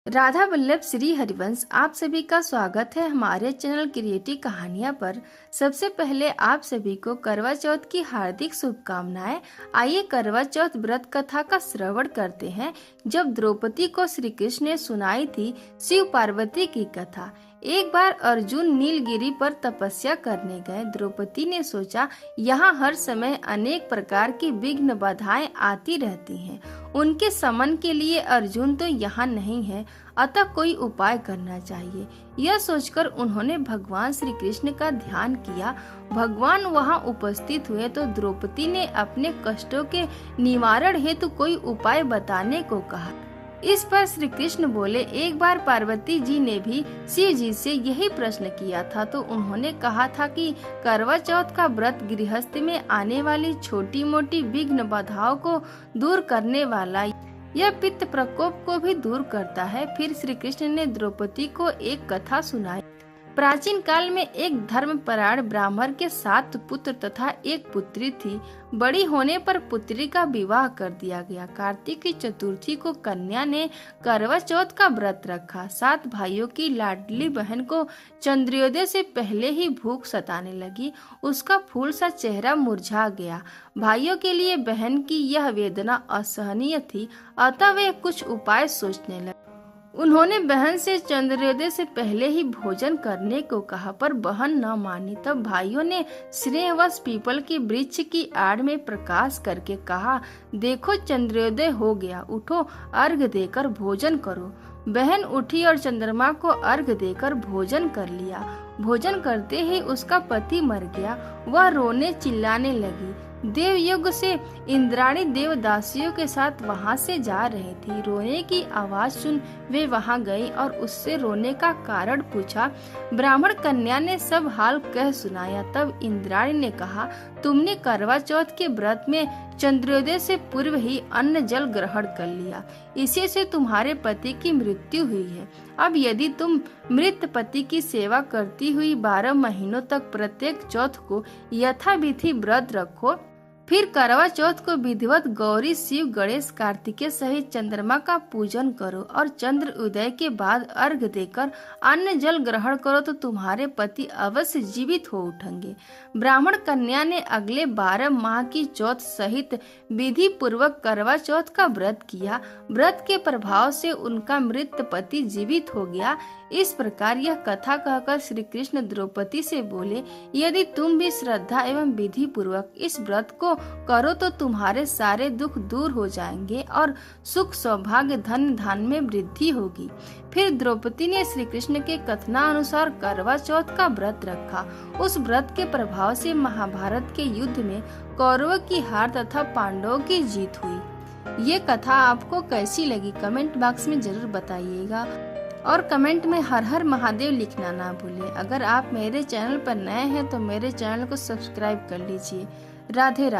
राधा वल्लभ श्री हरिवंश आप सभी का स्वागत है हमारे चैनल क्रिएटिव कहानियां पर। सबसे पहले आप सभी को करवा चौथ की हार्दिक शुभकामनाएं। आइए करवा चौथ व्रत कथा का श्रवण करते हैं। जब द्रौपदी को श्री कृष्ण ने सुनाई थी शिव पार्वती की कथा। एक बार अर्जुन नीलगिरी पर तपस्या करने गए। द्रौपदी ने सोचा, यहाँ हर समय अनेक प्रकार की विघ्न बाधाएं आती रहती हैं। उनके समन के लिए अर्जुन तो यहाँ नहीं है, अतः कोई उपाय करना चाहिए। यह सोचकर उन्होंने भगवान श्री कृष्ण का ध्यान किया। भगवान वहाँ उपस्थित हुए तो द्रौपदी ने अपने कष्टों के निवारण हेतु कोई उपाय बताने को कहा। इस पर श्री कृष्ण बोले, एक बार पार्वती जी ने भी शिव जी से यही प्रश्न किया था, तो उन्होंने कहा था कि करवा चौथ का व्रत गृहस्थ में आने वाली छोटी मोटी विघ्न बाधाओं को दूर करने वाला, यह पित्त प्रकोप को भी दूर करता है। फिर श्री कृष्ण ने द्रौपदी को एक कथा सुनाई। प्राचीन काल में एक धर्मपरायण ब्राह्मण के 7 पुत्र तथा एक पुत्री थी। बड़ी होने पर पुत्री का विवाह कर दिया गया। कार्तिक की चतुर्थी को कन्या ने करवा चौथ का व्रत रखा। 7 भाइयों की लाडली बहन को चंद्रोदय से पहले ही भूख सताने लगी। उसका फूल सा चेहरा मुरझा गया। भाइयों के लिए बहन की यह वेदना असहनीय थी, अतः वे कुछ उपाय सोचने लगे। उन्होंने बहन से चंद्रोदय से पहले ही भोजन करने को कहा, पर बहन न मानी। तब भाइयों ने स्नेहवश पीपल के वृक्ष की आड़ में प्रकाश करके कहा, देखो चंद्रोदय हो गया, उठो अर्घ देकर भोजन करो। बहन उठी और चंद्रमा को अर्घ देकर भोजन कर लिया। भोजन करते ही उसका पति मर गया। वह रोने चिल्लाने लगी। देवयुग से इंद्राणी देवदासियों के साथ वहां से जा रही थी। रोने की आवाज सुन वे वहां गई और उससे रोने का कारण पूछा। ब्राह्मण कन्या ने सब हाल कह सुनाया। तब इंद्राणी ने कहा, तुमने करवा चौथ के व्रत में चंद्रोदय से पूर्व ही अन्न जल ग्रहण कर लिया, इसी से तुम्हारे पति की मृत्यु हुई है। अब यदि तुम मृत पति की सेवा करती हुई 12 महीनों तक प्रत्येक चौथ को यथाविधि व्रत रखो, फिर करवा चौथ को विधिवत गौरी शिव गणेश कार्तिकेय सहित चंद्रमा का पूजन करो और चंद्र उदय के बाद अर्घ देकर अन्न जल ग्रहण करो तो तुम्हारे पति अवश्य जीवित हो उठेंगे। ब्राह्मण कन्या ने अगले 12 माह की चौथ सहित विधि पूर्वक करवा चौथ का व्रत किया। व्रत के प्रभाव से उनका मृत पति जीवित हो गया। इस प्रकार यह कथा कहकर श्री कृष्ण द्रौपदी से बोले, यदि तुम भी श्रद्धा एवं विधि पूर्वक इस व्रत को करो तो तुम्हारे सारे दुख दूर हो जाएंगे और सुख सौभाग्य धन धान में वृद्धि होगी। फिर द्रौपदी ने श्री कृष्ण के कथनानुसार करवा चौथ का व्रत रखा। उस व्रत के प्रभाव से महाभारत के युद्ध में कौरवों की हार तथा पांडवों की जीत हुई। ये कथा आपको कैसी लगी कमेंट बॉक्स में जरूर बताइएगा और कमेंट में हर हर महादेव लिखना ना भूलें। अगर आप मेरे चैनल पर नए हैं तो मेरे चैनल को सब्सक्राइब कर लीजिए। राधे राधे।